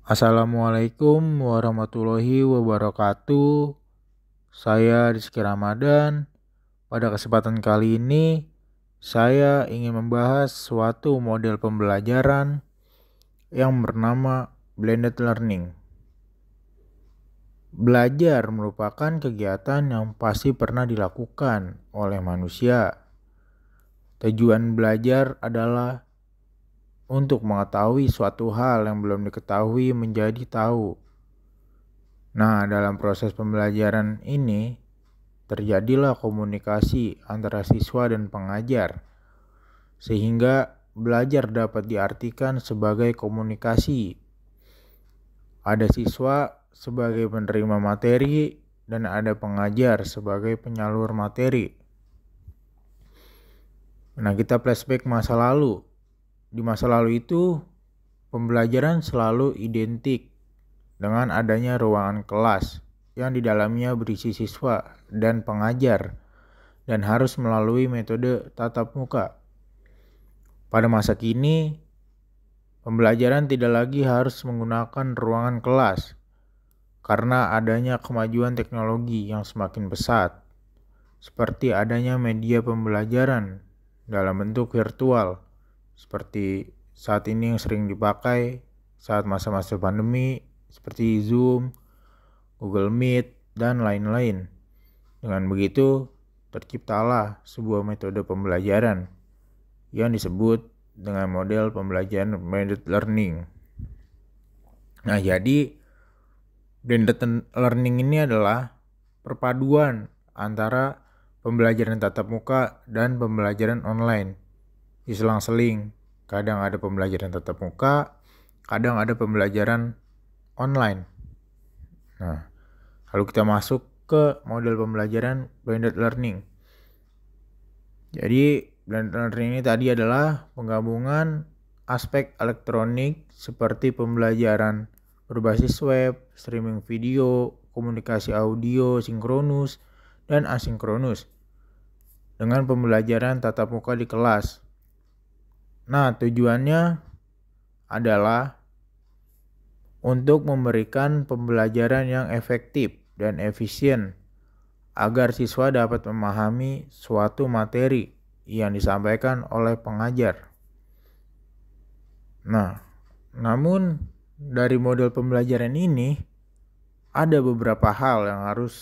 Assalamualaikum warahmatullahi wabarakatuh. Saya Rizky Ramadan. Pada kesempatan kali ini, saya ingin membahas suatu model pembelajaran yang bernama blended learning. Belajar merupakan kegiatan yang pasti pernah dilakukan oleh manusia. Tujuan belajar adalah untuk mengetahui suatu hal yang belum diketahui menjadi tahu. Nah, dalam proses pembelajaran ini terjadilah komunikasi antara siswa dan pengajar, sehingga belajar dapat diartikan sebagai komunikasi. Ada siswa sebagai penerima materi dan ada pengajar sebagai penyalur materi. Nah, kita flashback masa lalu. Di masa lalu itu, pembelajaran selalu identik dengan adanya ruangan kelas yang di dalamnya berisi siswa dan pengajar dan harus melalui metode tatap muka. Pada masa kini, pembelajaran tidak lagi harus menggunakan ruangan kelas karena adanya kemajuan teknologi yang semakin pesat, seperti adanya media pembelajaran dalam bentuk virtual, seperti saat ini yang sering dipakai saat masa-masa pandemi, seperti Zoom, Google Meet, dan lain-lain. Dengan begitu, terciptalah sebuah metode pembelajaran yang disebut dengan model pembelajaran blended learning. Nah, jadi blended learning ini adalah perpaduan antara pembelajaran tatap muka dan pembelajaran online. Diselang-seling, kadang ada pembelajaran tatap muka, kadang ada pembelajaran online. Nah, kalau kita masuk ke model pembelajaran blended learning. Jadi, blended learning ini tadi adalah penggabungan aspek elektronik seperti pembelajaran berbasis web, streaming video, komunikasi audio sinkronus dan asinkronus dengan pembelajaran tatap muka di kelas. Nah, tujuannya adalah untuk memberikan pembelajaran yang efektif dan efisien agar siswa dapat memahami suatu materi yang disampaikan oleh pengajar. Nah, namun dari model pembelajaran ini ada beberapa hal yang harus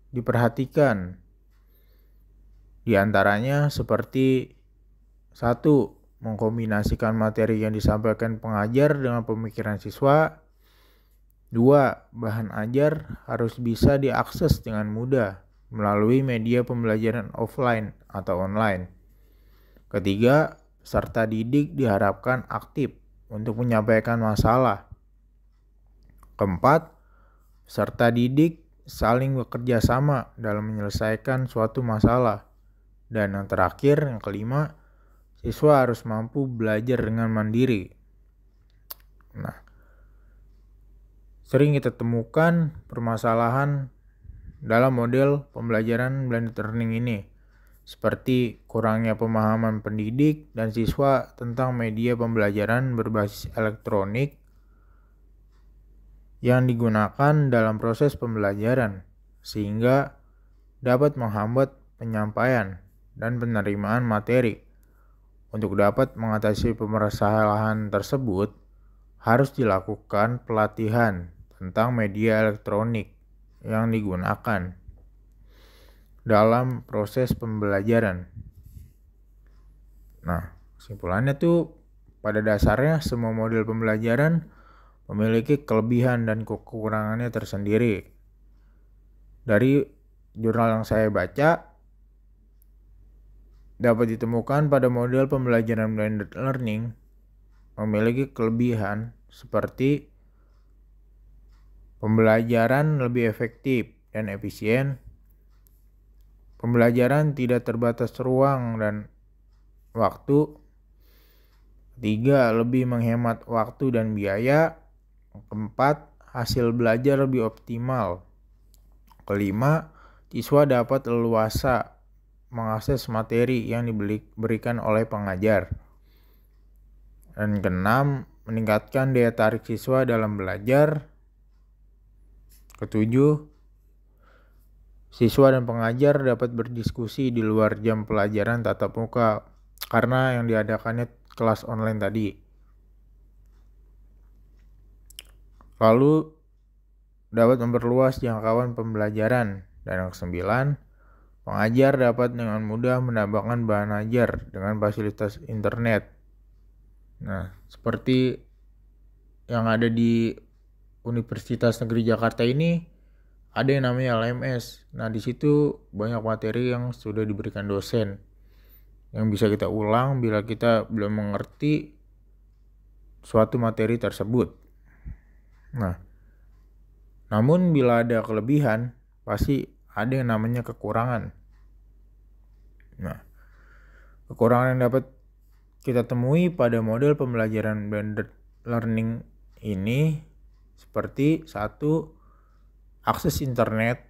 diperhatikan. Di antaranya seperti 1. Mengkombinasikan materi yang disampaikan pengajar dengan pemikiran siswa. 2. Bahan ajar harus bisa diakses dengan mudah melalui media pembelajaran offline atau online. 3. Peserta didik diharapkan aktif untuk menyampaikan masalah. 4. Peserta didik saling bekerja sama dalam menyelesaikan suatu masalah. Dan yang terakhir, yang kelima, siswa harus mampu belajar dengan mandiri. Nah, sering kita temukan permasalahan dalam model pembelajaran blended learning ini, seperti kurangnya pemahaman pendidik dan siswa tentang media pembelajaran berbasis elektronik yang digunakan dalam proses pembelajaran, sehingga dapat menghambat penyampaian dan penerimaan materi. Untuk dapat mengatasi permasalahan tersebut, harus dilakukan pelatihan tentang media elektronik yang digunakan dalam proses pembelajaran. Nah, kesimpulannya tuh pada dasarnya semua model pembelajaran memiliki kelebihan dan kekurangannya tersendiri. Dari jurnal yang saya baca, dapat ditemukan pada model pembelajaran blended learning memiliki kelebihan seperti pembelajaran lebih efektif dan efisien, pembelajaran tidak terbatas ruang dan waktu, 3. Lebih menghemat waktu dan biaya, 4. Hasil belajar lebih optimal, 5. Siswa dapat leluasa mengakses materi yang diberikan oleh pengajar. Dan keenam, meningkatkan daya tarik siswa dalam belajar. Ketujuh, siswa dan pengajar dapat berdiskusi di luar jam pelajaran tatap muka karena yang diadakannya kelas online tadi. Lalu dapat memperluas jangkauan pembelajaran. Dan yang kesembilan, pengajar dapat dengan mudah menambahkan bahan ajar dengan fasilitas internet. Nah, seperti yang ada di Universitas Negeri Jakarta ini, ada yang namanya LMS. Nah, di situ banyak materi yang sudah diberikan dosen yang bisa kita ulang bila kita belum mengerti suatu materi tersebut. Nah, namun bila ada kelebihan, pasti ada yang namanya kekurangan. Nah, kekurangan yang dapat kita temui pada model pembelajaran blended learning ini seperti satu, akses internet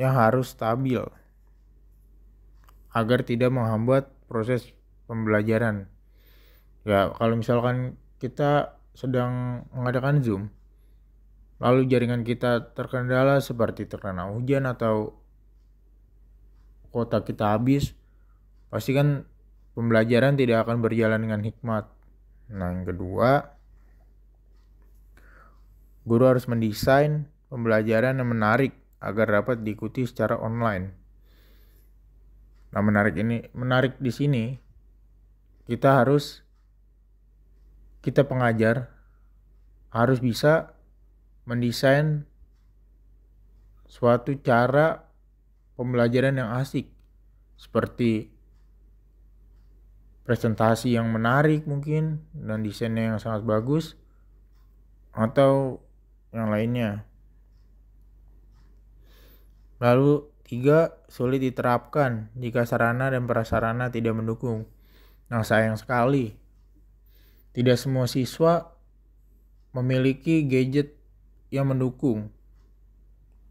yang harus stabil agar tidak menghambat proses pembelajaran. Ya, kalau misalkan kita sedang mengadakan Zoom, lalu jaringan kita terkendala seperti terkena hujan atau kuota kita habis, pasti kan pembelajaran tidak akan berjalan dengan hikmat. Nah, yang kedua, guru harus mendesain pembelajaran yang menarik agar dapat diikuti secara online. Nah, menarik di sini kita pengajar harus bisa mendesain suatu cara pembelajaran yang asik, seperti presentasi yang menarik mungkin dan desainnya yang sangat bagus atau yang lainnya. Lalu 3, sulit diterapkan jika sarana dan prasarana tidak mendukung. Nah, sayang sekali tidak semua siswa memiliki gadget yang mendukung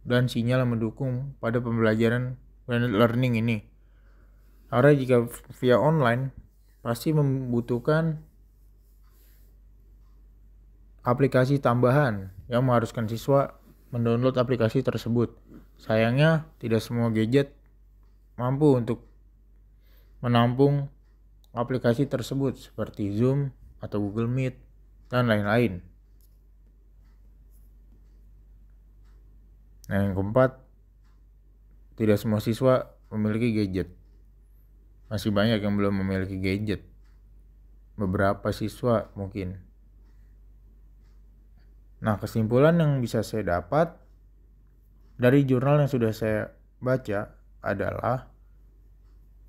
dan sinyal yang mendukung pada pembelajaran blended learning ini. Karena jika via online pasti membutuhkan aplikasi tambahan yang mengharuskan siswa mendownload aplikasi tersebut. Sayangnya tidak semua gadget mampu untuk menampung aplikasi tersebut seperti Zoom atau Google Meet dan lain-lain. Nah, yang keempat, tidak semua siswa memiliki gadget. Masih banyak yang belum memiliki gadget. Beberapa siswa mungkin. Nah, kesimpulan yang bisa saya dapat dari jurnal yang sudah saya baca adalah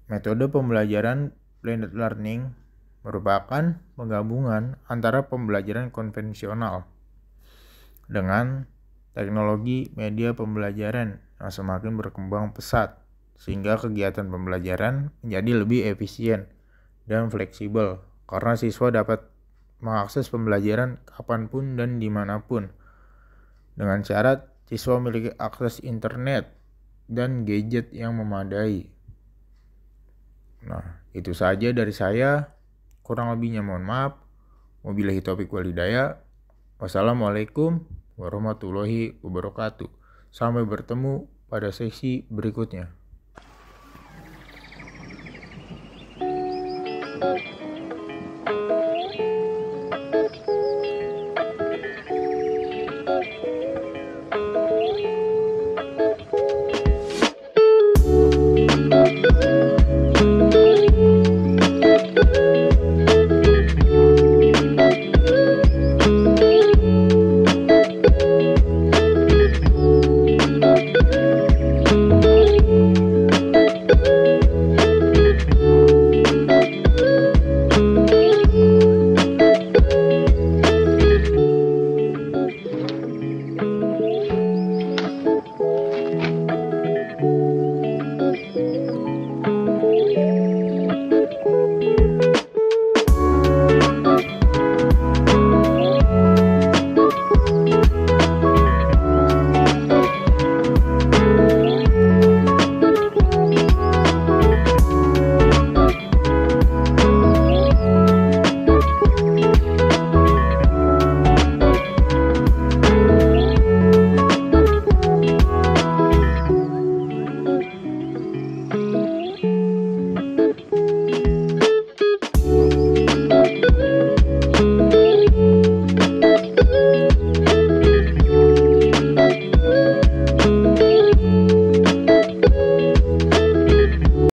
metode pembelajaran blended learning merupakan penggabungan antara pembelajaran konvensional dengan teknologi media pembelajaran yang semakin berkembang pesat, sehingga kegiatan pembelajaran menjadi lebih efisien dan fleksibel karena siswa dapat mengakses pembelajaran kapanpun dan dimanapun, dengan syarat siswa memiliki akses internet dan gadget yang memadai. Nah, itu saja dari saya. Kurang lebihnya mohon maaf. Wabillahi taufiq wal hidayah. Wassalamualaikum warahmatullahi wabarakatuh. Sampai bertemu pada sesi berikutnya.